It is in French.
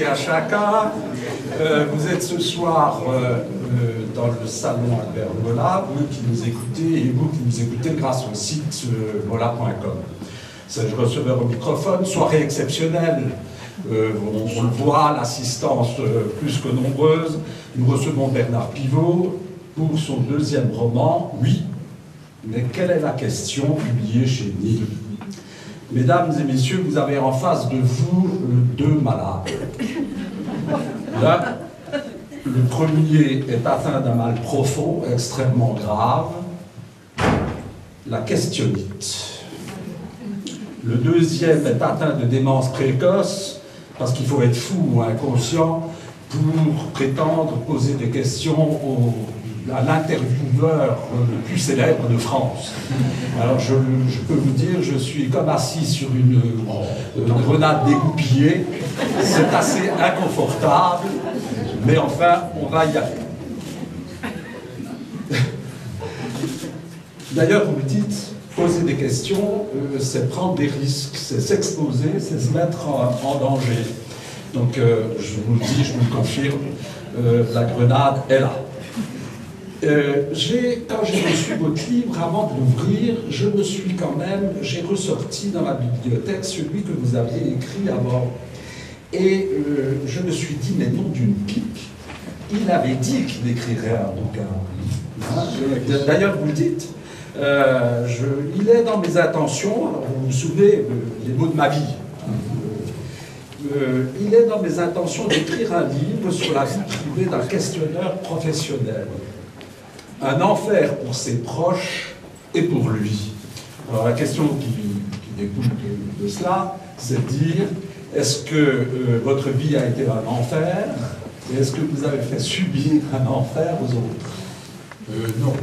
Merci à chacun. Vous êtes ce soir dans le salon Albert Mola, vous qui nous écoutez et vous qui nous écoutez grâce au site mola.com. Je receveur au microphone, soirée exceptionnelle. On le voit, l'assistance plus que nombreuse. Nous recevons Bernard Pivot pour son deuxième roman, Oui, mais quelle est la question, publié chez Nil. Mesdames et messieurs, vous avez en face de vous deux malades. Là, le premier est atteint d'un mal profond, extrêmement grave, la questionnite. Le deuxième est atteint de démence précoce, parce qu'il faut être fou ou inconscient pour prétendre poser des questions à l'intervieweur le plus célèbre de France. Alors je peux vous dire, je suis comme assis sur une grenade dégoupillée, c'est assez inconfortable, mais enfin, on va y aller. D'ailleurs, vous me dites, poser des questions, c'est prendre des risques, c'est s'exposer, c'est se mettre en danger. Donc, je vous le dis, je vous le confirme, la grenade est là. Quand j'ai reçu votre livre, avant de l'ouvrir, j'ai ressorti dans la bibliothèque celui que vous aviez écrit avant. Et je me suis dit, mais non d'une pique, il avait dit qu'il écrirait un bouquin. Hein? D'ailleurs, vous le dites, il est dans mes intentions, alors vous vous souvenez les mots de ma vie. Il est dans mes intentions d'écrire un livre sur la vie privée d'un questionneur professionnel. Un enfer pour ses proches et pour lui. Alors la question qui découle de cela, c'est de dire, est-ce que votre vie a été un enfer et est-ce que vous avez fait subir un enfer aux autres? Non.